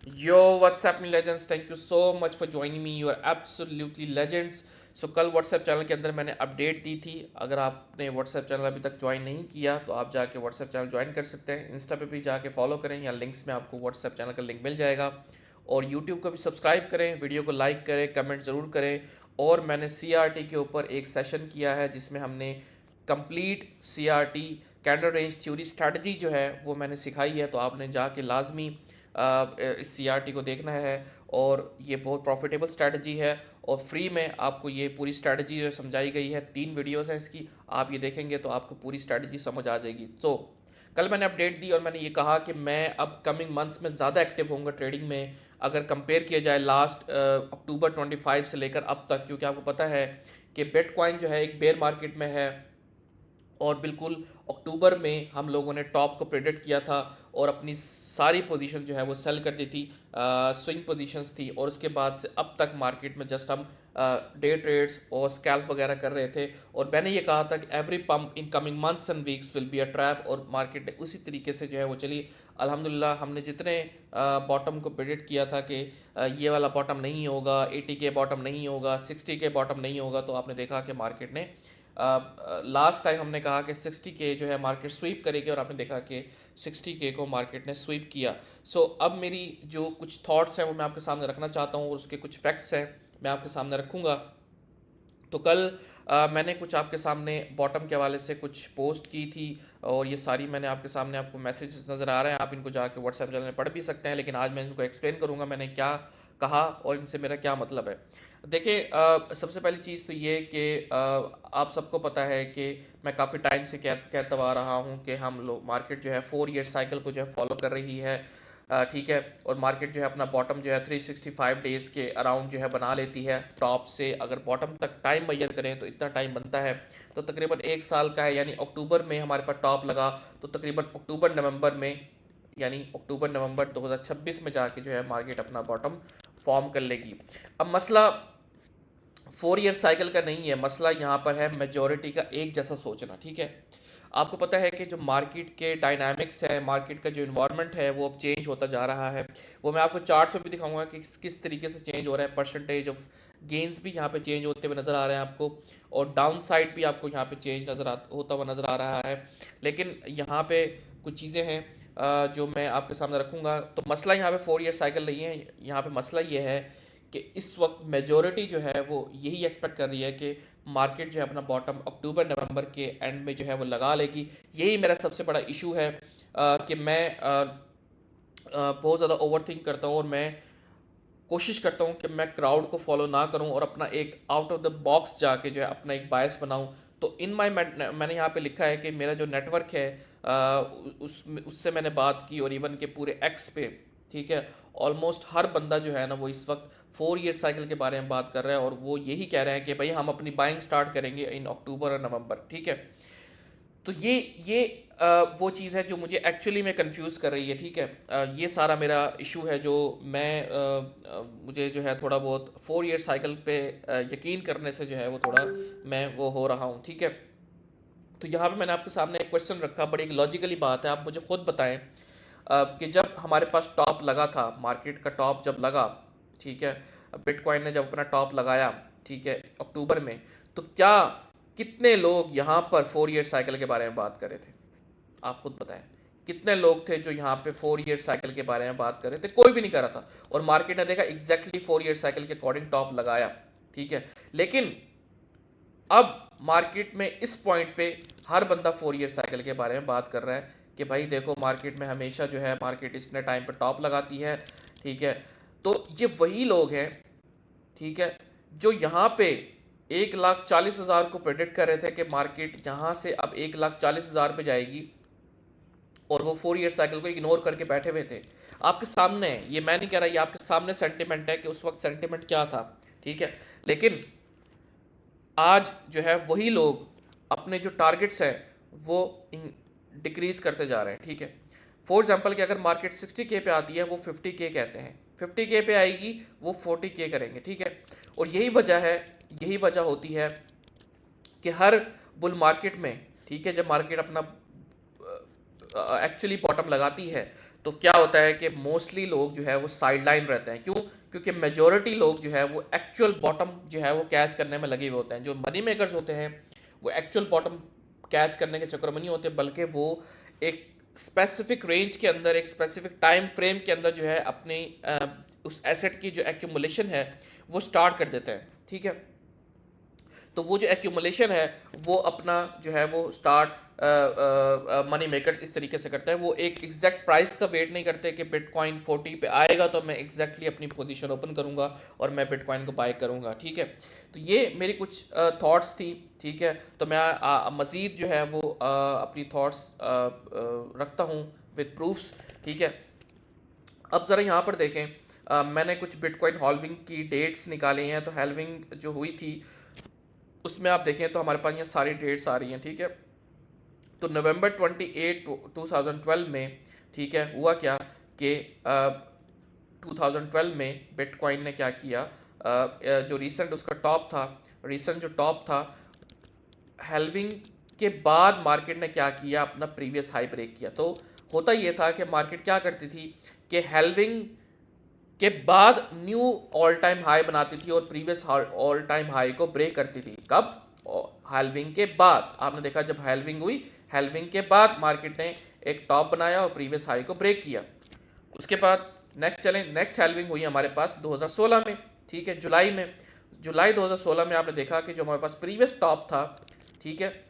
Yo, what's happening legends? Thank you so much for joining me. You are absolutely legends. सो कल WhatsApp channel के अंदर मैंने update दी थी। अगर आपने व्हाट्सएप चैनल अभी तक ज्वाइन नहीं किया तो आप जाके व्हाट्सएप चैनल ज्वाइन कर सकते हैं। इंस्टा पे भी जाके फॉलो करें या लिंक्स में आपको व्हाट्सएप चैनल का लिंक मिल जाएगा। और यूट्यूब को भी सब्सक्राइब करें, वीडियो को लाइक करें, कमेंट ज़रूर करें। और मैंने CRT के ऊपर एक सेशन किया है जिसमें हमने complete CRT candle range theory strategy जो है वो मैंने सिखाई है। तो आपने जाके लाजमी इस CRT को देखना है। और ये बहुत प्रॉफिटेबल स्ट्रैटेजी है और फ्री में आपको ये पूरी स्ट्रैटेजी जो समझाई गई है। 3 वीडियोस हैं इसकी, आप ये देखेंगे तो आपको पूरी स्ट्रैटेजी समझ आ जाएगी। तो कल मैंने अपडेट दी और मैंने ये कहा कि मैं अब कमिंग मंथ्स में ज़्यादा एक्टिव होऊंगा ट्रेडिंग में, अगर कंपेयर किया जाए लास्ट अक्टूबर 25 से लेकर अब तक। क्योंकि आपको पता है कि बिटकॉइन जो है एक बेयर मार्केट में है और बिल्कुल अक्टूबर में हम लोगों ने टॉप को प्रेडिक्ट किया था और अपनी सारी पोजीशन जो है वो सेल कर दी थी, स्विंग पोजीशंस थी। और उसके बाद से अब तक मार्केट में जस्ट हम डे ट्रेड्स और स्कैल्प वगैरह कर रहे थे। और मैंने ये कहा था कि every pump in coming months and weeks will be a trap, और मार्केट ने उसी तरीके से जो है वो चली। अल्हम्दुलिल्लाह हमने जितने बॉटम को प्रेडिक्ट किया था कि ये वाला बॉटम नहीं होगा, 80 के बॉटम नहीं होगा, 60 के बॉटम नहीं होगा, तो आपने देखा कि मार्केट ने लास्ट टाइम हमने कहा कि 60K जो है मार्केट स्वीप करेगी और आपने देखा कि 60K को मार्केट ने स्वीप किया। अब मेरी जो कुछ थॉट्स हैं वो मैं आपके सामने रखना चाहता हूँ और उसके कुछ फैक्ट्स हैं मैं आपके सामने रखूँगा। तो कल मैंने कुछ आपके सामने बॉटम के हवाले से कुछ पोस्ट की थी और ये सारी मैंने आपके सामने, आपको मैसेजेस नज़र आ रहे हैं, आप इनको जाके व्हाट्सएप चैनल में पढ़ भी सकते हैं। लेकिन आज मैं इनको एक्सप्लेन करूँगा मैंने क्या कहा और इनसे मेरा क्या मतलब है। देखिए, सबसे पहली चीज़ तो ये कि आप सबको पता है कि मैं काफ़ी टाइम से कहता आ रहा हूँ कि हम लोग मार्केट जो है 4 ईयर साइकिल को जो है फॉलो कर रही है। ठीक है। और मार्केट जो है अपना बॉटम जो है 365 डेज़ के अराउंड जो है बना लेती है। टॉप से अगर बॉटम तक टाइम मेजर करें तो इतना टाइम बनता है, तो तकरीबन 1 साल का है। यानी अक्टूबर में हमारे पास टॉप लगा तो तकरीबन अक्टूबर नवंबर में, यानी अक्टूबर नवंबर 2026 में जाके जो है मार्केट अपना बॉटम फॉर्म कर लेगी। अब मसला 4 ईयर साइकिल का नहीं है, मसला यहाँ पर है मेजॉरिटी का एक जैसा सोचना। ठीक है। आपको पता है कि जो मार्केट के डायनामिक्स है, मार्केट का जो इन्वायरमेंट है वो अब चेंज होता जा रहा है। वो मैं आपको चार्ट्स में भी दिखाऊंगा कि किस तरीके से चेंज हो रहा है। परसेंटेज ऑफ गेंस भी यहाँ पे चेंज होते हुए नज़र आ रहे हैं आपको, और डाउन साइड भी आपको यहाँ पे चेंज होता हुआ नज़र आ रहा है। लेकिन यहाँ पे कुछ चीज़ें हैं जो मैं आपके सामने रखूँगा। तो मसला यहाँ पे 4 ईयर साइकिल नहीं है, यहाँ पे मसला ये है कि इस वक्त मेजॉरिटी जो है वो यही एक्सपेक्ट कर रही है कि मार्केट जो है अपना बॉटम अक्टूबर नवंबर के एंड में जो है वो लगा लेगी। यही मेरा सबसे बड़ा इशू है कि मैं बहुत ज़्यादा ओवर थिंक करता हूँ और मैं कोशिश करता हूँ कि मैं क्राउड को फॉलो ना करूँ और अपना एक आउट ऑफ द बॉक्स जाके जो है अपना एक बायस बनाऊँ। तो इन माई मैंने यहाँ पे लिखा है कि मेरा जो नेटवर्क है उससे मैंने बात की और इवन के पूरे एक्स पे, ठीक है, ऑलमोस्ट हर बंदा जो है ना वो इस वक्त 4 ईयर साइकिल के बारे में बात कर रहा है और वो यही कह रहे हैं कि भाई हम अपनी बाइंग स्टार्ट करेंगे इन अक्टूबर और नवंबर। ठीक है। तो ये वो चीज़ है जो मुझे एक्चुअली में कंफ्यूज कर रही है। ठीक है। ये सारा मेरा इशू है जो मुझे जो है थोड़ा बहुत 4 ईयर साइकिल पे यकीन करने से जो है वो थोड़ा मैं वो हो रहा हूँ। ठीक है। तो यहाँ पे मैंने आपके सामने एक क्वेश्चन रखा, बड़ी एक लॉजिकली बात है, आप मुझे खुद बताएं कि जब हमारे पास टॉप लगा था, मार्केट का टॉप जब लगा, ठीक है, बिटकॉइन ने जब अपना टॉप लगाया, ठीक है, अक्टूबर में, तो क्या कितने लोग यहाँ पर 4 ईयर साइकिल के बारे में बात कर रहे थे? आप खुद बताएं कितने लोग थे जो यहाँ पे 4 ईयर साइकिल के बारे में बात कर रहे थे? कोई भी नहीं कर रहा था। और मार्केट ने देखा एग्जैक्टली 4 ईयर साइकिल के अकॉर्डिंग टॉप लगाया। ठीक है। लेकिन अब मार्केट में इस पॉइंट पे हर बंदा 4 ईयर साइकिल के बारे में बात कर रहा है कि भाई देखो मार्केट में हमेशा जो है मार्केट इतने टाइम पे टॉप लगाती है। ठीक है। तो ये वही लोग हैं, ठीक है, जो यहाँ पे 1,40,000 को प्रेडिक्ट कर रहे थे कि मार्केट यहाँ से अब 1,40,000 पे जाएगी, और वो 4 ईयर साइकिल को इग्नोर करके बैठे हुए थे। आपके सामने है, ये मैं नहीं कह रहा, ये आपके सामने सेंटिमेंट है कि उस वक्त सेंटिमेंट क्या था। ठीक है। लेकिन आज जो है वही लोग अपने जो टारगेट्स हैं वो डिक्रीज करते जा रहे हैं। ठीक है। फॉर एग्जांपल कि अगर मार्केट 60K पे आती है वो 50K कहते हैं, 50K पे आएगी वो 40K करेंगे। ठीक है। और यही वजह है, यही वजह होती है कि हर बुल मार्केट में, ठीक है, जब मार्केट अपना एक्चुअली बॉटम लगाती है तो क्या होता है कि मोस्टली लोग जो है वो साइडलाइन रहते हैं। क्यों? क्योंकि मेजोरिटी लोग जो है वो एक्चुअल बॉटम जो है वो कैच करने में लगे हुए होते हैं। जो मनी मेकर्स होते हैं वो एक्चुअल बॉटम कैच करने के चक्कर में नहीं होते, बल्कि वो एक स्पेसिफिक रेंज के अंदर, एक स्पेसिफिक टाइम फ्रेम के अंदर जो है अपनी उस एसेट की जो एक्यूमुलेशन है वो स्टार्ट कर देते हैं। ठीक है, तो वो जो एक्यूमुलेशन है वो अपना जो है वो स्टार्ट मनी मेकर इस तरीके से करता है। वो एक एग्जैक्ट प्राइस का वेट नहीं करते कि बिटकॉइन 40 पे आएगा तो मैं एग्जैक्टली अपनी पोजीशन ओपन करूंगा और मैं बिटकॉइन को बाय करूंगा। ठीक है, तो ये मेरी कुछ थॉट्स थी। ठीक है, तो मैं मज़ीद जो है वो अपनी थॉट्स रखता हूँ विद प्रूफ्स। ठीक है, अब ज़रा यहाँ पर देखें, मैंने कुछ बिटकॉइन हॉल्विंग की डेट्स निकाली हैं। तो हेल्विंग जो हुई थी उसमें आप देखें तो हमारे पास यहाँ सारी डेट्स आ रही हैं। ठीक है, तो नवंबर 28 2012 में, ठीक है, हुआ क्या कि 2012 में बिटकॉइन ने क्या किया, जो रीसेंट उसका टॉप था, रीसेंट जो टॉप था, हेल्विंग के बाद मार्केट ने क्या किया, अपना प्रीवियस हाई ब्रेक किया। तो होता ये था कि मार्केट क्या करती थी कि हेल्विंग के बाद न्यू ऑल टाइम हाई बनाती थी और प्रीवियस ऑल टाइम हाई को ब्रेक करती थी। कब? हेल्विंग के बाद। आपने देखा जब हेल्विंग हुई, हेल्विंग के बाद मार्केट ने एक टॉप बनाया और प्रीवियस हाई को ब्रेक किया। उसके बाद नेक्स्ट हेल्विंग हुई हमारे पास 2016 में। ठीक है, जुलाई में, जुलाई 2016 में आपने देखा कि जो हमारे पास प्रीवियस टॉप था, ठीक है,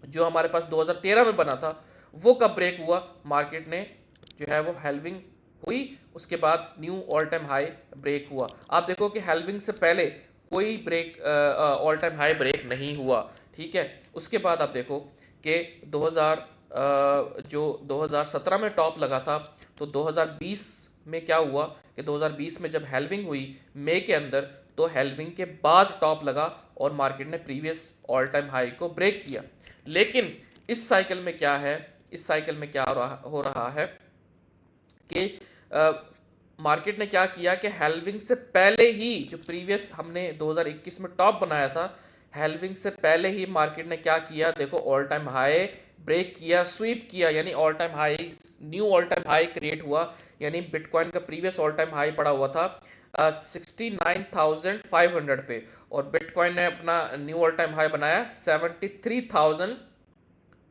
जो हमारे पास 2013 में बना था, वो कब ब्रेक हुआ? मार्केट ने जो है वो हेल्विंग हुई, उसके बाद new all time high break हुआ। आप देखो कि हेल्विंग से पहले कोई break all time high break नहीं हुआ। ठीक है, उसके बाद आप देखो कि 2017 में टॉप लगा था, तो 2020 में क्या हुआ कि 2020 में जब हेल्विंग हुई मई के अंदर, तो हेल्विंग के बाद टॉप लगा और मार्केट ने प्रीवियस ऑल टाइम हाई को ब्रेक किया। लेकिन इस साइकिल में क्या है, इस साइकिल में क्या हो रहा है कि मार्केट ने क्या किया कि हेल्विंग से पहले ही जो प्रीवियस हमने 2021 में टॉप बनाया था, हेल्विंग से पहले ही मार्केट ने क्या किया, देखो ऑल टाइम हाई ब्रेक किया, स्वीप किया, यानी all time high, new all time high create हुआ। यानी बिटकॉइन का प्रीवियस ऑल टाइम हाई पड़ा हुआ था 69,500 पे, और बिटकॉइन ने अपना न्यू ऑल टाइम हाई बनाया 73,000।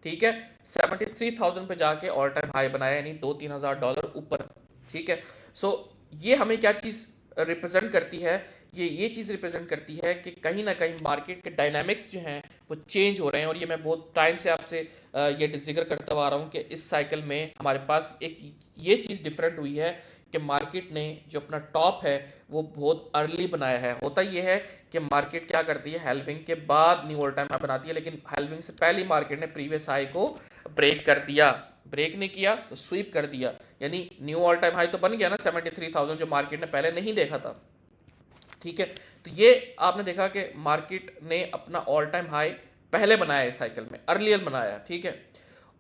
ठीक है, 73,000 पे जाके ऑल टाइम हाई बनाया, यानी $2-3 हज़ार ऊपर। ठीक है, सो ये हमें क्या चीज़ रिप्रेजेंट करती है? ये चीज़ रिप्रेजेंट करती है कि कहीं ना कहीं मार्केट के डायनामिक्स जो हैं वो चेंज हो रहे हैं। और ये मैं बहुत टाइम से आपसे ये जिक्र करता आ रहा हूँ कि इस साइकिल में हमारे पास एक ये चीज़ डिफरेंट हुई है कि मार्केट ने जो अपना टॉप है वो बहुत अर्ली बनाया है। होता ये है कि मार्केट क्या करती है, हेल्विंग के बाद न्यू ऑल टाइम हाई बनाती है, लेकिन हेल्विंग से पहले मार्केट ने प्रीवियस हाई को ब्रेक कर दिया। ब्रेक नहीं किया तो स्वीप कर दिया, यानी न्यू ऑल टाइम हाई तो बन गया ना 73,000, जो मार्केट ने पहले नहीं देखा था। ठीक है, तो ये आपने देखा कि मार्केट ने अपना ऑल टाइम हाई पहले बनाया इस साइकिल में, अर्लियर बनाया। ठीक है,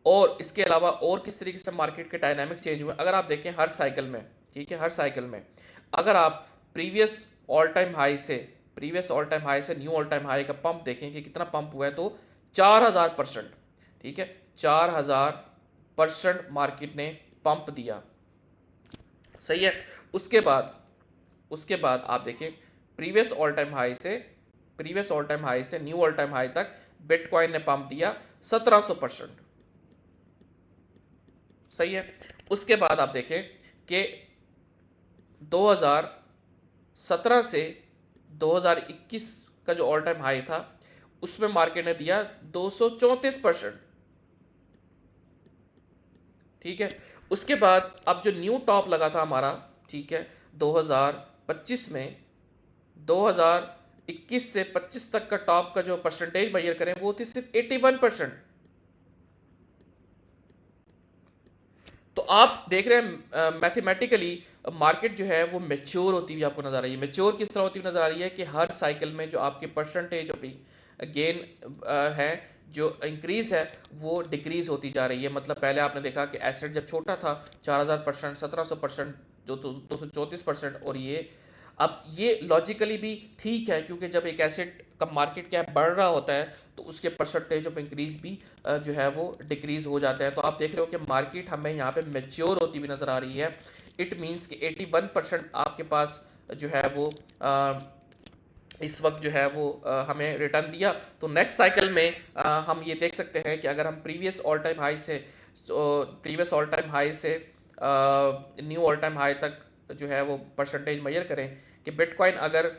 और इसके अलावा और किस तरीके से मार्केट के डायनामिक्स चेंज हुए अगर आप देखें हर साइकिल में। ठीक है, हर साइकिल में अगर आप प्रीवियस ऑल टाइम हाई से न्यू ऑल टाइम हाई का पंप देखें कि कितना पंप हुआ है, तो 4,000%। ठीक है, 4,000% मार्केट ने पंप दिया। सही है, उसके बाद आप देखें प्रीवियस ऑल टाइम हाई से न्यू ऑल टाइम हाई तक बिटकॉइन ने पंप दिया 1,700%। सही है, उसके बाद आप देखें कि 2017 से 2021 का जो ऑल टाइम हाई था उसमें मार्केट ने दिया 234%। ठीक है, उसके बाद अब जो न्यू टॉप लगा था हमारा, ठीक है, 2025 में, 2021 से 25 तक का टॉप का जो परसेंटेज मेजर करें वो थी सिर्फ 81%। तो आप देख रहे हैं मैथमेटिकली मार्केट जो है वो मैच्योर होती हुई आपको नजर आ रही है। मैच्योर किस तरह होती हुई नजर आ रही है कि हर साइकिल में जो आपकी परसेंटेज ऑफ गेन है, जो इंक्रीज है, वो डिक्रीज होती जा रही है। मतलब पहले आपने देखा कि एसेट जब छोटा था 4,000%, 1,700%, जो 234%, और ये अब ये लॉजिकली भी ठीक है, क्योंकि जब एक एसेट कब मार्केट क्या है बढ़ रहा होता है तो उसके परसेंटेज ऑफ इंक्रीज भी जो है वो डिक्रीज हो जाता है। तो आप देख रहे हो कि मार्केट हमें यहाँ पे मेच्योर होती हुई नज़र आ रही है। इट मीन्स कि 81% आपके पास जो है वो इस वक्त जो है वो हमें रिटर्न दिया। तो नेक्स्ट साइकिल में हम ये देख सकते हैं कि अगर हम प्रीवियस ऑल टाइम हाई से न्यू ऑल टाइम हाई तक जो है वो परसेंटेज मेजर करें कि बिटकॉइन अगर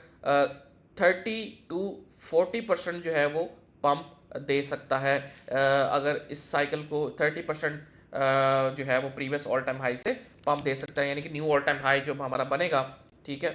30 to 40% जो है वो पंप दे सकता है, अगर इस साइकिल को 30% जो है वो प्रीवियस ऑल टाइम हाई से पंप दे सकता है, यानी कि न्यू ऑल टाइम हाई जो हमारा बनेगा, ठीक है।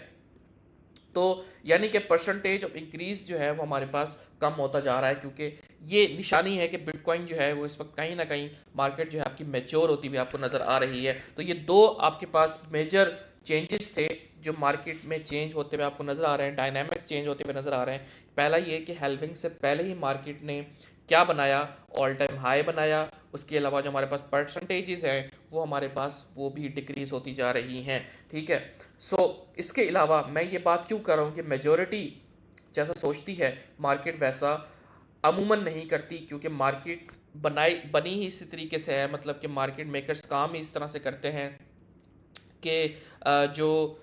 तो यानी कि परसेंटेज ऑफ इंक्रीज जो है वो हमारे पास कम होता जा रहा है, क्योंकि ये निशानी है कि बिटकॉइन जो है वो इस वक्त कहीं ना कहीं मार्केट जो है आपकी मैच्योर होती हुई आपको नज़र आ रही है। तो ये दो आपके पास मेजर चेंजेस थे जो मार्केट में चेंज होते हुए आपको नज़र आ रहे हैं, डायनामिक्स चेंज होते हुए नज़र आ रहे हैं। पहला ये कि हेल्विंग से पहले ही मार्केट ने क्या बनाया, ऑल टाइम हाई बनाया। उसके अलावा जो हमारे पास परसेंटेजेस हैं वो हमारे पास वो भी डिक्रीज होती जा रही हैं, ठीक है। इसके अलावा मैं ये बात क्यों कर रहा हूँ कि मेजॉरिटी जैसा सोचती है मार्केट वैसा अमूमन नहीं करती, क्योंकि मार्केट बनी ही इसी तरीके से है, मतलब कि मार्केट मेकर्स काम ही इस तरह से करते हैं कि जो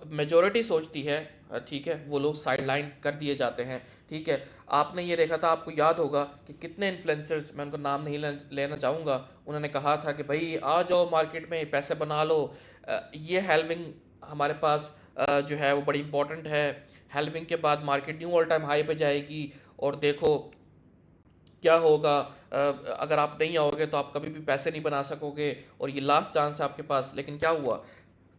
मेजॉरिटी सोचती है, ठीक है, वो लोग साइड लाइन कर दिए जाते हैं, ठीक है। आपने ये देखा था, आपको याद होगा कि कितने इन्फ्लुएंसर्स, मैं उनको नाम नहीं लेना चाहूँगा, उन्होंने कहा था कि भाई आ जाओ मार्केट में पैसे बना लो। ये हेल्विंग हमारे पास जो है वो बड़ी इंपॉर्टेंट है। हेल्विंग के बाद market new all time high पे जाएगी और देखो क्या होगा, अगर आप नहीं आओगे तो आप कभी भी पैसे नहीं बना सकोगे और ये लास्ट चांस है आपके पास। लेकिन क्या हुआ,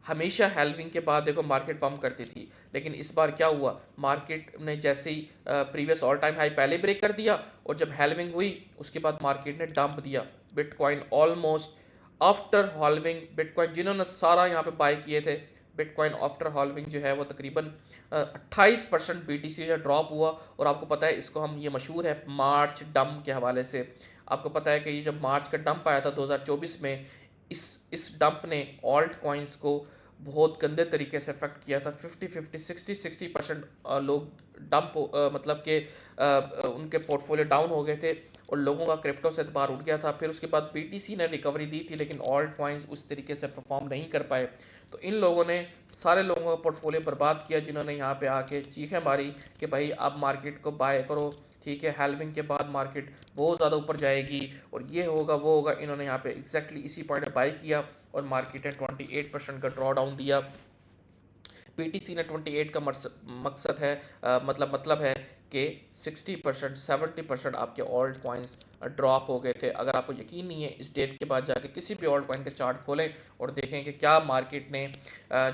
हमेशा हेल्विंग के बाद देखो मार्केट पंप करती थी, लेकिन इस बार क्या हुआ, मार्केट ने जैसे ही प्रीवियस ऑल टाइम हाई पहले ब्रेक कर दिया और जब हेल्विंग हुई उसके बाद मार्केट ने डंप दिया bitcoin almost after halving. Bitcoin जिन्होंने सारा यहाँ पे बाय किए थे, बिटकॉइन आफ्टर हॉल्विंग जो है वो तकरीबन 28% BTC जो ड्रॉप हुआ। और आपको पता है इसको हम, ये मशहूर है मार्च डंप के हवाले से। आपको पता है कि ये जब मार्च का डंप आया था 2024 में, इस डंप ने ऑल्ट कॉइन्स को बहुत गंदे तरीके से अफेक्ट किया था। 50-50 60-60% लोग डंप मतलब कि उनके पोर्टफोलियो डाउन हो गए थे और लोगों का क्रिप्टो से एतबार उठ गया था। फिर उसके बाद BTC ने रिकवरी दी थी, लेकिन ऑल्ट कॉइन्स उस तरीके से परफॉर्म नहीं कर पाए। तो इन लोगों ने सारे लोगों का पोर्टफोलियो बर्बाद किया, जिन्होंने यहाँ पे आके चीखें मारी कि भाई आप मार्केट को बाय करो, ठीक है, हेल्विंग के बाद मार्केट बहुत ज़्यादा ऊपर जाएगी और ये होगा वो होगा। इन्होंने यहाँ पे एग्जैक्टली इसी पॉइंट पे बाय किया और मार्केट ने 28% का ड्रॉ डाउन दिया। BTC ने 28 का मकसद है, मतलब है कि 60% 70% आपके ऑल्ट कॉइन्स ड्रॉप हो गए थे। अगर आपको यकीन नहीं है, इस डेट के बाद जाके किसी भी ऑल्ट कॉइन के चार्ट खोलें और देखें कि क्या मार्केट ने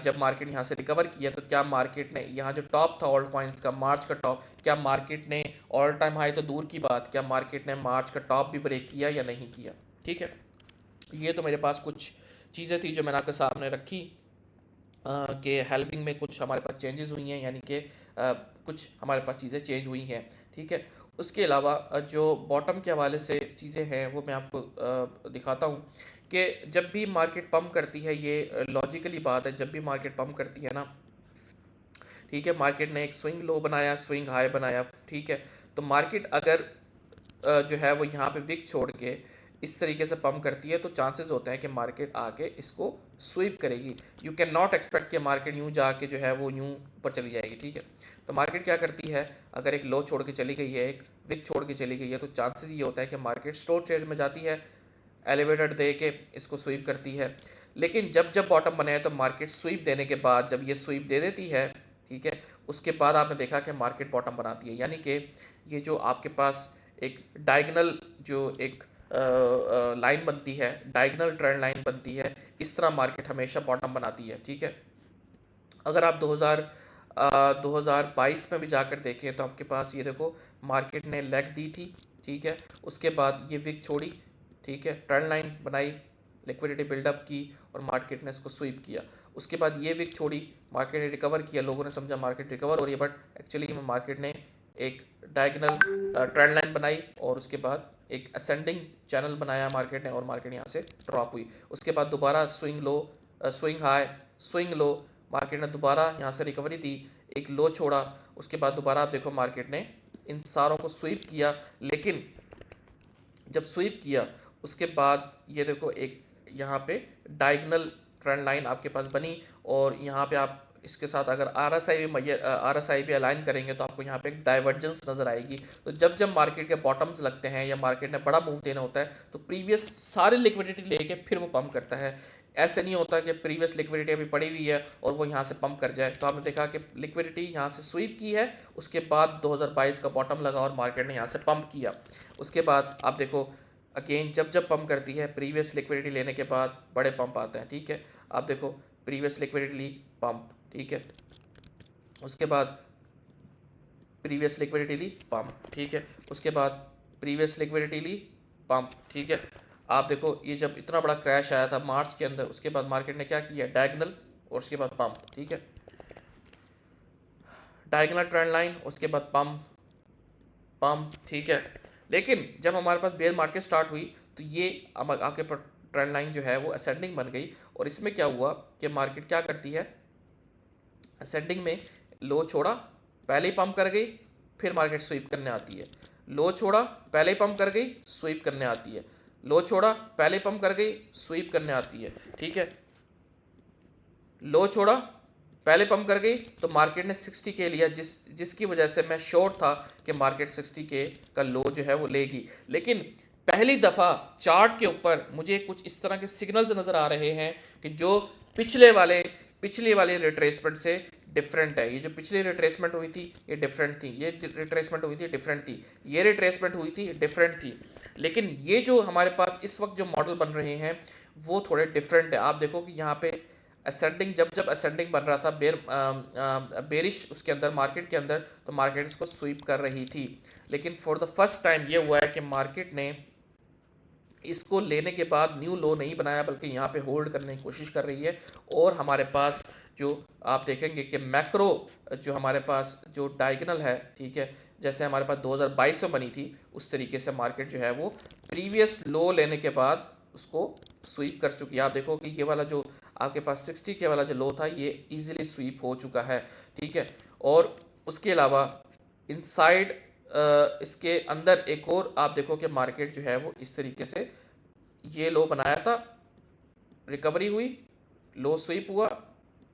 जब मार्केट यहाँ से रिकवर किया तो क्या मार्केट ने यहाँ जो टॉप था ऑल्ट कॉइन्स का, मार्च का टॉप, क्या मार्केट ने ऑल टाइम हाई तो दूर की बात, क्या मार्केट ने मार्च का टॉप भी ब्रेक किया या नहीं किया, ठीक है। ये तो मेरे पास कुछ चीज़ें थी जो मैंने आपके सामने रखी कि हेल्पिंग में कुछ हमारे पास चेंजेस हुई हैं, यानी कि कुछ हमारे पास चीज़ें चेंज हुई हैं, ठीक है। उसके अलावा जो बॉटम के हवाले से चीज़ें हैं वो मैं आपको दिखाता हूँ कि जब भी मार्केट पंप करती है, ये लॉजिकली बात है, जब भी मार्केट पंप करती है ना, ठीक है, मार्केट ने एक स्विंग लो बनाया, स्विंग हाई बनाया, ठीक है। तो मार्केट अगर जो है वो यहाँ पे विक छोड़ के इस तरीके से पंप करती है तो चांसेस होते हैं कि मार्केट आके इसको स्वीप करेगी। यू कैन नॉट एक्सपेक्ट कि मार्केट यूँ जाके जो है वो यूँ ऊपर चली जाएगी, ठीक है। तो मार्केट क्या करती है, अगर एक लो छोड़ के चली गई है, एक विक छोड़ के चली गई है, तो चांसेस ये होता है कि मार्केट स्टोर चेंज में जाती है, एलिवेटर दे के इसको स्वीप करती है। लेकिन जब जब बॉटम बनाए तो मार्केट स्वीप देने के बाद, जब ये स्वीप दे देती है, ठीक है, उसके बाद आपने देखा कि मार्केट बॉटम बनाती है। यानी कि ये जो आपके पास एक डायगनल जो एक लाइन बनती है, डायगनल ट्रेंड लाइन बनती है, इस तरह मार्केट हमेशा बॉटम बनाती है, ठीक है। अगर आप 2022 में भी जाकर देखें तो आपके पास ये देखो मार्केट ने लेग दी थी, ठीक है, उसके बाद ये विक छोड़ी, ठीक है, ट्रेंड लाइन बनाई, लिक्विडिटी बिल्डअप की और मार्केट ने इसको स्वीप किया। उसके बाद ये विक छोड़ी, मार्केट ने रिकवर किया, लोगों ने समझा मार्केट रिकवर हो रही है, बट एक्चुअली मार्केट ने एक डायगनल ट्रेंड लाइन बनाई और उसके बाद एक असेंडिंग चैनल बनाया मार्केट ने और मार्केट यहाँ से ड्रॉप हुई। उसके बाद दोबारा swing low, swing high, swing low, market ने दोबारा यहाँ से रिकवरी दी, एक लो छोड़ा, उसके बाद दोबारा आप देखो मार्केट ने इन सारों को स्वीप किया। लेकिन जब स्वीप किया उसके बाद ये देखो एक यहाँ पे डायगोनल ट्रेंड लाइन आपके पास बनी, और यहाँ पे आप इसके साथ अगर आरएसआई भी अलाइन करेंगे तो आपको यहाँ पे एक डाइवर्जेंस नज़र आएगी। तो जब जब मार्केट के बॉटम्स लगते हैं या मार्केट ने बड़ा मूव देना होता है तो प्रीवियस सारी लिक्विडिटी लेके फिर वो पंप करता है। ऐसे नहीं होता कि प्रीवियस लिक्विडिटी अभी पड़ी हुई है और वो यहाँ से पंप कर जाए। तो आपने देखा कि लिक्विडिटी यहाँ से स्वीप की है, उसके बाद 2022 का बॉटम लगा और मार्केट ने यहाँ से पंप किया। उसके बाद आप देखो अगेन जब जब पंप करती है प्रीवियस लिक्विडिटी लेने के बाद बड़े पंप आते हैं, ठीक है। आप देखो प्रीवियस लिक्विडिटी ली, पंप, ठीक है। उसके बाद प्रीवियस लिक्विडिटी ली, पंप, ठीक है। उसके बाद प्रीवियस लिक्विडिटी ली, पंप, ठीक है। आप देखो ये जब इतना बड़ा क्रैश आया था मार्च के अंदर, उसके बाद मार्केट ने क्या किया, डायगोनल और उसके बाद पंप, ठीक है। डायगोनल ट्रेंड लाइन, उसके बाद पंप, पंप, ठीक है। लेकिन जब हमारे पास बेयर मार्केट स्टार्ट हुई तो ये आपके ट्रेंड लाइन जो है वो असेंडिंग बन गई। और इसमें क्या हुआ कि मार्केट क्या करती है, असेंडिंग में लो छोड़ा, पहले ही पंप कर गई, फिर मार्केट स्वीप करने आती है। लो छोड़ा, पहले ही पंप कर गई, स्वीप करने आती है। लो छोड़ा, पहले ही पंप कर गई, स्वीप करने आती है, ठीक है। लो छोड़ा, पहले पंप कर गई तो मार्केट ने 60 के लिया, जिसकी वजह से मैं श्योर था कि मार्केट 60 के का लो जो है वो लेगी। लेकिन पहली दफ़ा चार्ट के ऊपर मुझे कुछ इस तरह के सिग्नल्स नज़र आ रहे हैं कि जो पिछले वाले रिट्रेसमेंट से डिफरेंट है। ये जो पिछली रिट्रेसमेंट हुई थी ये डिफरेंट थी, ये रिट्रेसमेंट हुई थी डिफरेंट थी, ये रिट्रेसमेंट हुई थी डिफरेंट थी। लेकिन ये जो हमारे पास इस वक्त जो मॉडल बन रहे हैं वो थोड़े डिफरेंट है। आप देखो कि यहाँ पे असेंडिंग जब असेंडिंग बन रहा था बेरिश उसके अंदर मार्केट के अंदर, तो मार्केट इसको स्वीप कर रही थी। लेकिन फॉर द फर्स्ट टाइम ये हुआ है कि मार्केट ने इसको लेने के बाद न्यू लो नहीं बनाया बल्कि यहाँ पे होल्ड करने की कोशिश कर रही है। और हमारे पास जो आप देखेंगे कि मैक्रो जो हमारे पास जो डायगोनल है, ठीक है, जैसे हमारे पास 2022 में बनी थी उस तरीके से मार्केट जो है वो प्रीवियस लो लेने के बाद उसको स्वीप कर चुकी है। आप देखो कि ये वाला जो आपके पास 60 के वाला जो लो था ये इजीली स्वीप हो चुका है, ठीक है। और उसके अलावा इनसाइड इसके अंदर एक और आप देखो कि मार्केट जो है वो इस तरीके से ये लो बनाया था, रिकवरी हुई, लो स्वीप हुआ,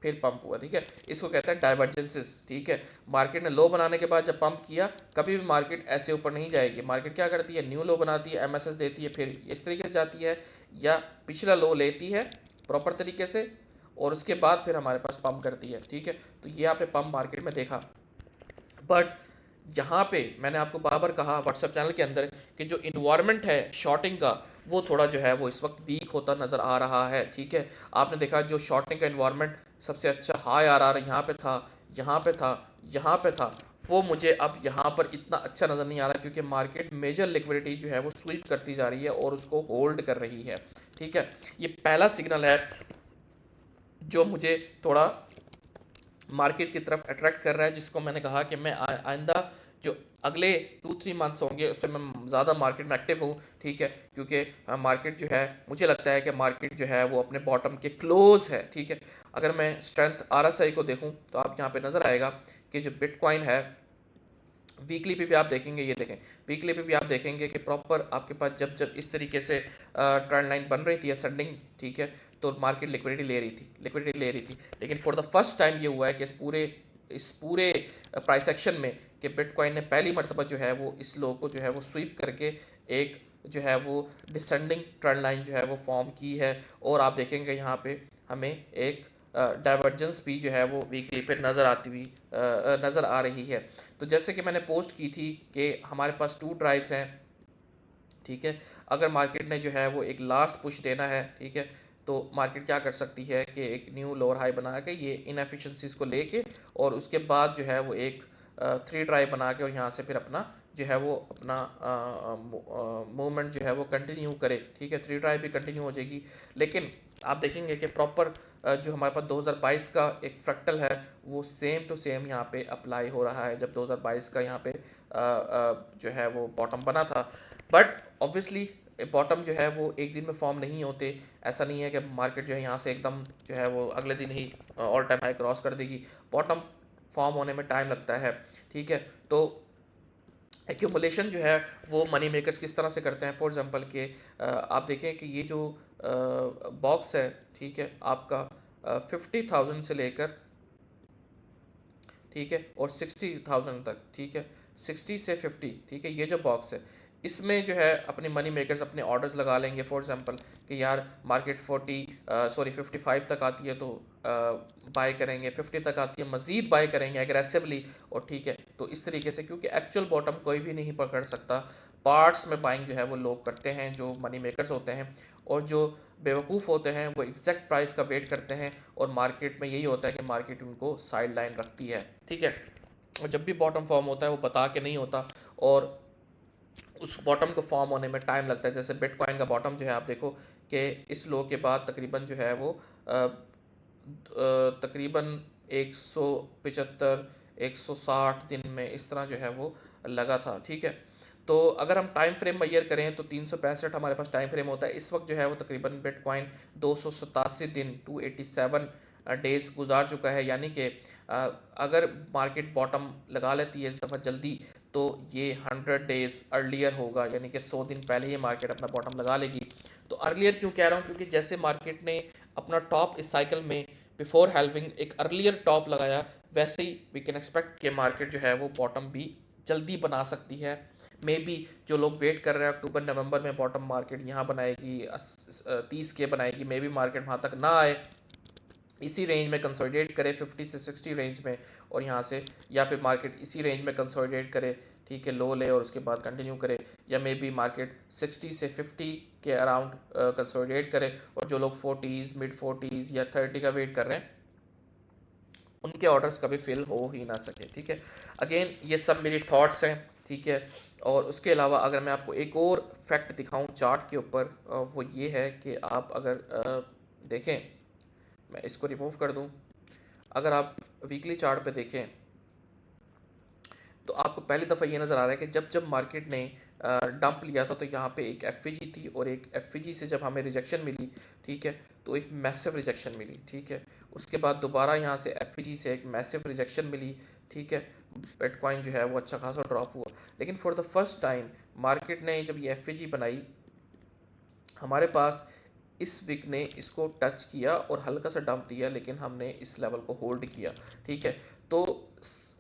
फिर पंप हुआ, ठीक है। इसको कहते हैं डाइवर्जेंसेस, ठीक है। मार्केट ने लो बनाने के बाद जब पंप किया, कभी भी मार्केट ऐसे ऊपर नहीं जाएगी। मार्केट क्या करती है, न्यू लो बनाती है, एमएसएस देती है, फिर इस तरीके से जाती है या पिछला लो लेती है प्रॉपर तरीके से और उसके बाद फिर हमारे पास पंप करती है, ठीक है। तो ये आपने पंप मार्केट में देखा। बट यहाँ पे मैंने आपको बार कहा व्हाट्सएप चैनल के अंदर कि जो इन्वायरमेंट है शॉर्टिंग का वो थोड़ा जो है वो इस वक्त वीक होता नज़र आ रहा है, ठीक है। आपने देखा जो शॉर्टिंग का इन्वायरमेंट सबसे अच्छा हाई आर यहाँ पे था, यहाँ पे था, यहाँ पे था, वो मुझे अब यहाँ पर इतना अच्छा नज़र नहीं आ रहा क्योंकि मार्केट मेजर लिक्विडिटी जो है वो स्वीप करती जा रही है और उसको होल्ड कर रही है, ठीक है। ये पहला सिग्नल है जो मुझे थोड़ा मार्केट की तरफ अट्रैक्ट कर रहा है, जिसको मैंने कहा कि मैं आइंदा जो अगले 2-3 मंथ्स होंगे उस पर मैं ज़्यादा मार्केट में एक्टिव हूँ, ठीक है। क्योंकि मार्केट जो है मुझे लगता है कि मार्केट जो है वो अपने बॉटम के क्लोज है, ठीक है। अगर मैं स्ट्रेंथ आरएसआई को देखूँ तो आप यहाँ पे नज़र आएगा कि जो बिटकॉइन है वीकली पे भी आप देखेंगे, ये देखें वीकली पे भी आप देखेंगे कि प्रॉपर आपके पास जब जब इस तरीके से ट्रेंड लाइन बन रही थी असेंडिंग, ठीक है, तो मार्केट लिक्विडिटी ले रही थी। लेकिन फॉर द फर्स्ट टाइम ये हुआ है कि इस पूरे प्राइस एक्शन में कि बिटकॉइन ने पहली मरतबा जो है वो इस लो को जो है वो स्वीप करके एक जो है वो डिसेंडिंग ट्रेंड लाइन जो है वो फॉर्म की है। और आप देखेंगे यहाँ पे हमें एक डाइवर्जेंस भी जो है वो वीकली पे नज़र आ रही है। तो जैसे कि मैंने पोस्ट की थी कि हमारे पास 2 ड्राइव्स हैं, ठीक है। अगर मार्केट ने जो है वो एक लास्ट पुश देना है, ठीक है, तो मार्केट क्या कर सकती है कि एक न्यू लोअर हाई बना के ये इनएफिशिएंसीज को लेके और उसके बाद जो है वो एक 3 ड्राइव बना के और यहाँ से फिर अपना जो है वो अपना मूवमेंट जो है वो कंटिन्यू करे, ठीक है। 3 ड्राइव भी कंटिन्यू हो जाएगी। लेकिन आप देखेंगे कि प्रॉपर जो हमारे पास 2022 का एक फ्रैक्टल है वो सेम टू सेम यहाँ पे अप्लाई हो रहा है जब 2022 का यहाँ पे जो है वो बॉटम बना था। बट ऑब्वियसली बॉटम जो है वो एक दिन में फॉर्म नहीं होते। ऐसा नहीं है कि मार्केट जो है यहाँ से एकदम जो है वो अगले दिन ही ऑल टाइम हाई क्रॉस कर देगी। बॉटम फॉर्म होने में टाइम लगता है, ठीक है। तो एक्यूमुलेशन जो है वो मनी मेकर्स किस तरह से करते हैं, फॉर एग्जांपल के आप देखें कि ये जो बॉक्स है, ठीक है, आपका 50,000 से लेकर, ठीक है, और 60,000 तक, ठीक है, 60 से 50, ठीक है, ये जो बॉक्स है इसमें जो है अपने मनी मेकर्स अपने ऑर्डर्स लगा लेंगे। फॉर एग्जांपल कि यार मार्केट 55 तक आती है तो बाय करेंगे, 50 तक आती है मज़ीद बाय करेंगे एग्रेसिवली, और ठीक है। तो इस तरीके से, क्योंकि एक्चुअल बॉटम कोई भी नहीं पकड़ सकता, पार्ट्स में बाइंग जो है वो लोग करते हैं जो मनी मेकर्स होते हैं, और जो बेवकूफ़ होते हैं वो एग्जैक्ट प्राइस का वेट करते हैं, और मार्केट में यही होता है कि मार्केट उनको साइड लाइन रखती है, ठीक है। और जब भी बॉटम फॉर्म होता है वो बता के नहीं होता, और उस बॉटम को फॉर्म होने में टाइम लगता है। जैसे बिटकॉइन का बॉटम जो है आप देखो कि इस लो के बाद तकरीबन जो है वो तकरीबन 175 160 दिन में इस तरह जो है वो लगा था, ठीक है। तो अगर हम टाइम फ्रेम मैयर करें तो 365 हमारे पास टाइम फ्रेम होता है। इस वक्त जो है वो तकरीबन बिटकॉइन 287 दिन 287 डेज गुजार चुका है, यानी कि अगर मार्केट बॉटम लगा लेती है इस दफ़ा जल्दी तो ये 100 डेज़ अर्लियर होगा, यानी कि 100 दिन पहले ही मार्केट अपना बॉटम लगा लेगी। तो अर्लियर क्यों कह रहा हूँ, क्योंकि जैसे मार्केट ने अपना टॉप इस साइकिल में बिफोर हेल्विंग एक अर्लियर टॉप लगाया, वैसे ही वी कैन एक्सपेक्ट कि मार्केट जो है वो बॉटम भी जल्दी बना सकती है। मे बी जो लोग वेट कर रहे हैं अक्टूबर नवंबर में बॉटम मार्केट यहाँ बनाएगी, 30 के बनाएगी, मे बी मार्केट वहाँ तक ना आए, इसी रेंज में कंसोलिडेट करे 50 से 60 रेंज में, और यहाँ से, या फिर मार्केट इसी रेंज में कंसोलिडेट करे, ठीक है, लो ले और उसके बाद कंटिन्यू करे, या मे बी मार्केट 60 से 50 के अराउंड कंसोलिडेट करे, और जो लोग 40s मिड 40s या 30 का वेट कर रहे हैं उनके ऑर्डर्स कभी फिल हो ही ना सके, ठीक है। अगेन ये सब मेरी थॉट्स हैं, ठीक है। और उसके अलावा अगर मैं आपको एक और फैक्ट दिखाऊं चार्ट के ऊपर, वो ये है कि आप अगर देखें, मैं इसको रिमूव कर दूं, अगर आप वीकली चार्ट पे देखें तो आपको पहली दफ़ा ये नज़र आ रहा है कि जब जब मार्केट ने डंप लिया था तो यहाँ पे एक एफ थी, और एक एफ से जब हमें रिजेक्शन मिली, ठीक है, तो एक मैसिव रिजेक्शन मिली, ठीक है। उसके बाद दोबारा यहाँ से एफ से एक मैसिव रिजेक्शन मिली, ठीक है। बिटकॉइन जो है वो अच्छा खासा ड्रॉप हुआ, लेकिन for the first time market ने जब ये एफ बनाई, हमारे पास इस वीक ने इसको टच किया और हल्का सा डंप दिया, लेकिन हमने इस लेवल को होल्ड किया, ठीक है। तो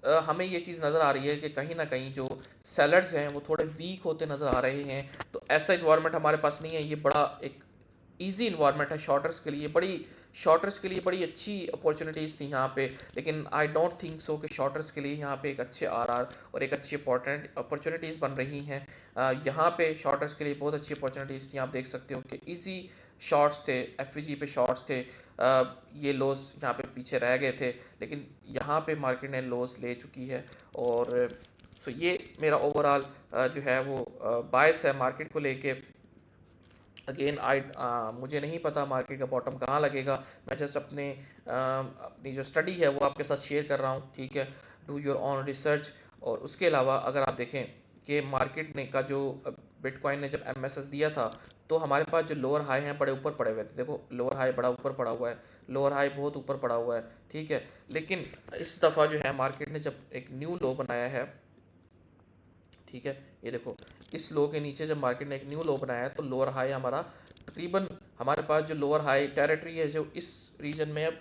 हमें ये चीज़ नज़र आ रही है कि कहीं ना कहीं जो सेलर्स हैं वो थोड़े वीक होते नज़र आ रहे हैं। तो ऐसा इन्वायरमेंट हमारे पास नहीं है, ये बड़ा एक इजी इन्वायरमेंट है शॉर्टर्स के लिए, बड़ी अच्छी अपॉर्चुनिटीज़ थी यहाँ पे, लेकिन आई डोंट थिंक सो कि शॉर्टर्स के लिए यहाँ पे एक अच्छे आरआर और एक अच्छी अपॉर्चुनिटीज़ बन रही हैं। यहाँ पे शॉर्टर्स के लिए बहुत अच्छी अपॉर्चुनिटीज़ थी। आप देख सकते हो कि इजी शॉर्ट्स थे, एफ पे शॉर्ट्स थे, ये लॉस यहाँ पे पीछे रह गए थे, लेकिन यहाँ पे मार्केट ने लॉस ले चुकी है। और सो ये मेरा ओवरऑल जो है वो बायस है मार्केट को लेके। अगेन मुझे नहीं पता मार्केट का बॉटम कहाँ लगेगा, मैं जस्ट अपनी जो स्टडी है वो आपके साथ शेयर कर रहा हूँ, ठीक है। Do your on research. और उसके अलावा अगर आप देखें कि मार्केट ने का जो बिटकॉइन ने जब एमएसएस दिया था तो हमारे पास जो लोअर हाई हैं बड़े ऊपर पड़े हुए थे, देखो लोअर हाई बड़ा ऊपर पड़ा हुआ है, लोअर हाई बहुत ऊपर पड़ा हुआ है, ठीक है। लेकिन इस दफ़ा जो है मार्केट ने जब एक न्यू लो बनाया है, ठीक है, ये देखो इस लो के नीचे जब मार्केट ने एक न्यू लो बनाया है तो लोअर हाई हमारा तकरीबन, हमारे पास जो लोअर हाई टेरिटरी है जो इस रीजन में अब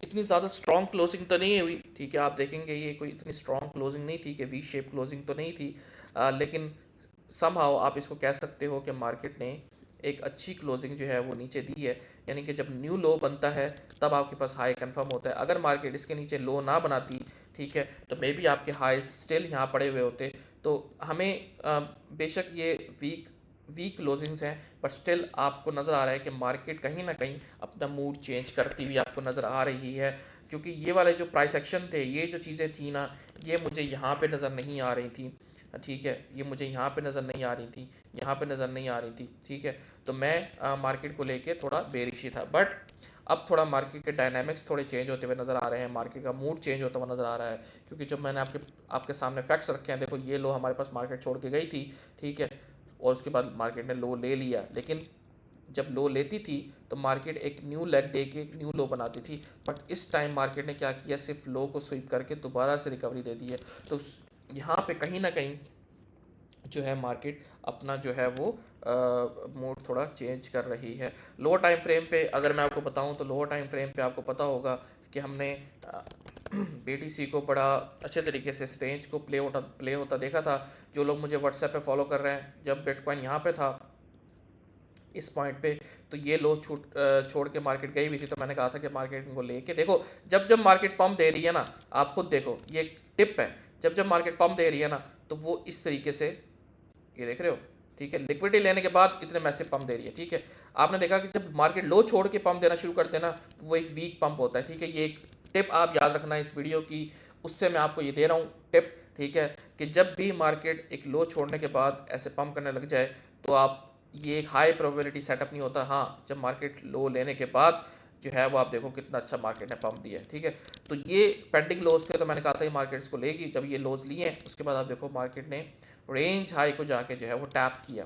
इतनी ज़्यादा स्ट्रॉन्ग क्लोजिंग तो नहीं हुई, ठीक है। आप देखेंगे ये कोई इतनी स्ट्रॉन्ग क्लोजिंग नहीं थी कि वी शेप क्लोजिंग तो नहीं थी, लेकिन समहाउ आप इसको कह सकते हो कि मार्केट ने एक अच्छी क्लोजिंग जो है वो नीचे दी है, यानी कि जब न्यू लो बनता है तब आपके पास हाई कंफर्म होता है। अगर मार्केट इसके नीचे लो ना बनाती, ठीक है, तो मे बी आपके हाई स्टिल यहाँ पड़े हुए होते। तो हमें बेशक ये वीक क्लोजिंग्स हैं, बट स्टिल आपको नज़र आ रहा है कि मार्केट कहीं ना कहीं अपना मूड चेंज करती हुई आपको नज़र आ रही है, क्योंकि ये वाले जो प्राइस एक्शन थे, ये जो चीज़ें थी ना, ये मुझे यहाँ पे नज़र नहीं आ रही थी, ठीक है, ये मुझे यहाँ पे नज़र नहीं आ रही थी, यहाँ पे नज़र नहीं आ रही थी, ठीक है। तो मैं मार्केट को लेके थोड़ा बेरिश था, बट अब थोड़ा मार्केट के डायनामिक्स थोड़े चेंज होते हुए नज़र आ रहे हैं, मार्केट का मूड चेंज होता हुआ नज़र आ रहा है, क्योंकि जब मैंने आपके आपके सामने फैक्ट्स रखे हैं, देखो ये लो हमारे पास मार्केट छोड़ के गई थी, ठीक है, और उसके बाद मार्केट ने लो ले लिया, लेकिन जब लो लेती थी तो मार्केट एक न्यू लेग दे के एक न्यू लो बनाती थी। बट इस टाइम मार्केट ने क्या किया, सिर्फ लो को स्वीप करके दोबारा से रिकवरी दे दी है। तो यहाँ पे कहीं ना कहीं जो है मार्केट अपना जो है वो मोड थोड़ा चेंज कर रही है। लोअर टाइम फ्रेम पे अगर मैं आपको बताऊं तो लोअर टाइम फ्रेम पे आपको पता होगा कि हमने BTC को बड़ा अच्छे तरीके से इस रेंज को प्ले होता देखा था। जो लोग मुझे व्हाट्सएप पे फॉलो कर रहे हैं, जब बिटकॉइन यहाँ पे था इस पॉइंट पे, तो ये लो छोड़ के मार्केट गई हुई थी, तो मैंने कहा था कि मार्केट इनको लेके देखो। जब जब मार्केट पंप दे रही है ना, आप खुद देखो, ये एक टिप है, जब जब मार्केट पंप दे रही है ना तो वो इस तरीके से, ये देख रहे हो, ठीक है, लिक्विडिटी लेने के बाद इतने मैसिव पंप दे रही है, ठीक है। आपने देखा कि जब मार्केट लो छोड़ के पंप देना शुरू करते हैं ना, तो वो एक वीक पंप होता है, ठीक है। ये एक टिप आप याद रखना इस वीडियो की, उससे मैं आपको ये दे रहा हूँ टिप, ठीक है, कि जब भी मार्केट एक लो छोड़ने के बाद ऐसे पंप करने लग जाए तो आप, ये एक हाई प्रोबेबिलिटी सेटअप नहीं होता। हाँ, जब मार्केट लो लेने के बाद जो है वो आप देखो कितना अच्छा मार्केट ने पंप दिया है, ठीक है। तो ये पेंडिंग लोज थे, तो मैंने कहा था ये मार्केट इसको लेगी। जब ये लोज लिए उसके बाद आप देखो मार्केट ने रेंज हाई को जाके जो है वो टैप किया,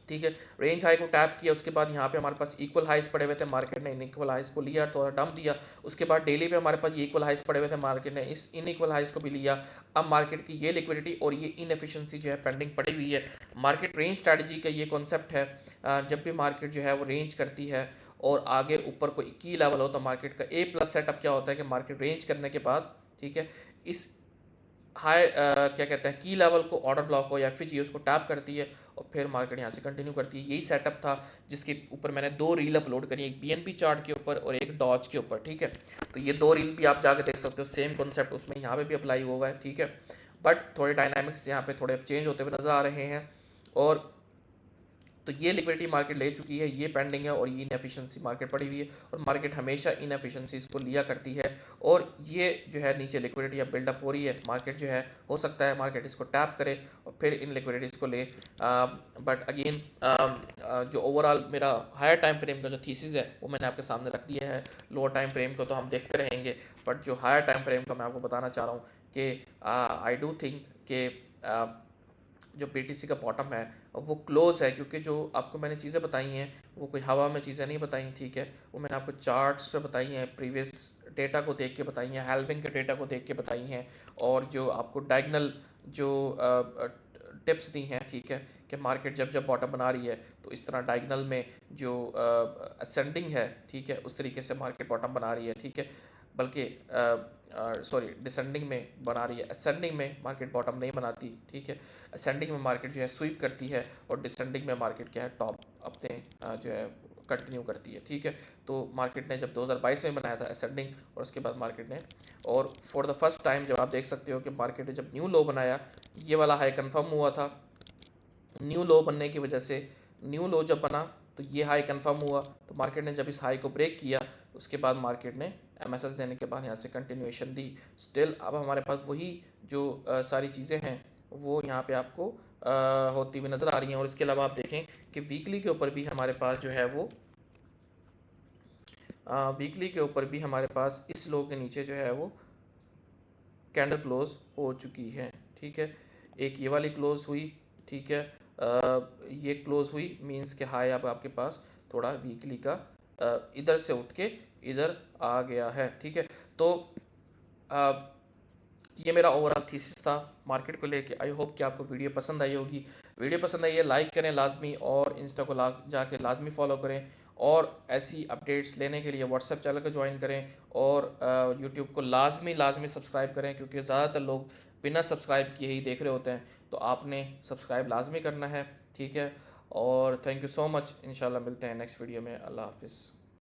ठीक है। रेंज हाई को टैप किया, उसके बाद यहाँ पे हमारे पास इक्वल हाइस पड़े हुए थे, मार्केट ने इनइक्वल हाइस को लिया, थोड़ा डंप दिया। उसके बाद डेली पे हमारे पास ये इक्वल हाइस पड़े हुए थे, मार्केट ने इस इनइक्वल हाइस को भी लिया। अब मार्केट की ये लिक्विडिटी और ये इनएफिशिएंसी जो है पेंडिंग पड़ी हुई है। मार्केट रेंज स्ट्रैटेजी का ये कॉन्सेप्ट है, जब भी मार्केट जो है वो रेंज करती है और आगे ऊपर कोई की लेवल हो, तो मार्केट का A+ सेटअप क्या होता है कि मार्केट रेंज करने के बाद, ठीक है, इस हाई क्या कहते हैं की लेवल को, ऑर्डर ब्लॉक हो या FG उसको टैप करती है और फिर मार्केट यहाँ से कंटिन्यू करती है। यही सेटअप था जिसके ऊपर मैंने 2 रील अपलोड करी, एक BNB चार्ट के ऊपर और एक डॉज के ऊपर, ठीक है। तो ये 2 रील भी आप जाकर देख सकते हो, सेम कॉन्सेप्ट उसमें यहाँ पे भी अप्लाई हुआ है, ठीक है। बट थोड़े डायनामिक्स यहाँ पे थोड़े चेंज होते हुए नजर आ रहे हैं। और तो ये लिक्विडिटी मार्केट ले चुकी है, ये पेंडिंग है और ये इनएफिशिएंसी मार्केट पड़ी हुई है, और मार्केट हमेशा इनएफिशिएंसीज को लिया करती है। और ये जो है नीचे लिक्विडिटी अब बिल्डअप हो रही है, मार्केट जो है हो सकता है मार्केट इसको टैप करे और फिर इन लिक्विडिटीज़ को ले। बट अगेन जो ओवरऑल मेरा हायर टाइम फ्रेम का जो थीसिस है वो मैंने आपके सामने रख दिया है। लोअर टाइम फ्रेम को तो हम देखते रहेंगे, बट जो हायर टाइम फ्रेम का मैं आपको बताना चाह रहा हूँ कि आई डू थिंक कि जो BTC का बॉटम है वो क्लोज है, क्योंकि जो आपको मैंने चीज़ें बताई हैं वो कोई हवा में चीज़ें नहीं बताई, ठीक है। वो मैंने आपको चार्ट्स पे बताई हैं, प्रीवियस डेटा को देख के बताई हैं, हेल्विंग के डेटा को देख के बताई हैं, और जो आपको डायगनल जो टिप्स दी हैं, ठीक है, कि मार्केट जब जब बॉटम बना रही है तो इस तरह डायगनल में जो असेंडिंग है, ठीक है, उस तरीके से मार्केट बॉटम बना रही है, ठीक है। बल्कि सॉरी, डिसेंडिंग में बना रही है, असेंडिंग में मार्केट बॉटम नहीं बनाती, ठीक है। असेंडिंग में मार्केट जो है स्वीप करती है और डिसेंडिंग में मार्केट क्या है टॉप अपने जो है कंटिन्यू करती है, ठीक है। तो मार्केट ने जब 2022 में बनाया था असेंडिंग, और उसके बाद मार्केट ने, और फॉर द फर्स्ट टाइम जब आप देख सकते हो कि मार्केट ने जब न्यू लो बनाया, ये वाला हाई कंफर्म हुआ था। न्यू लो बनने की वजह से, न्यू लो जब बना तो ये हाई कंफर्म हुआ, तो मार्केट ने जब इस हाई को ब्रेक किया उसके बाद मार्केट ने MSS देने के बाद यहाँ से कंटिन्यूएशन दी। स्टिल अब हमारे पास वही जो सारी चीज़ें हैं वो यहाँ पे आपको होती हुई नज़र आ रही हैं। और इसके अलावा आप देखें कि वीकली के ऊपर भी हमारे पास जो है वो वीकली के ऊपर भी हमारे पास इस लो के नीचे जो है वो कैंडल क्लोज हो चुकी है, ठीक है। एक ये वाली क्लोज हुई, ठीक है, ये क्लोज हुई, मींस के हाई अब आपके पास थोड़ा वीकली का इधर से उठ के इधर आ गया है, ठीक है। तो आ, ये मेरा ओवरऑल थीसिस था मार्केट को लेके। आई होप कि आपको वीडियो पसंद आई होगी। वीडियो पसंद आई है लाइक करें लाजमी, और इंस्टा को जाके लाजमी फॉलो करें, और ऐसी अपडेट्स लेने के लिए व्हाट्सएप चैनल को ज्वाइन करें, और यूट्यूब को लाजमी लाजमी सब्सक्राइब करें, क्योंकि ज़्यादातर लोग बिना सब्सक्राइब किए ही देख रहे होते हैं। तो आपने सब्सक्राइब लाजमी करना है, ठीक है। और थैंक यू सो मच, इंशाल्लाह मिलते हैं नेक्स्ट वीडियो में। अल्लाह हाफिज़।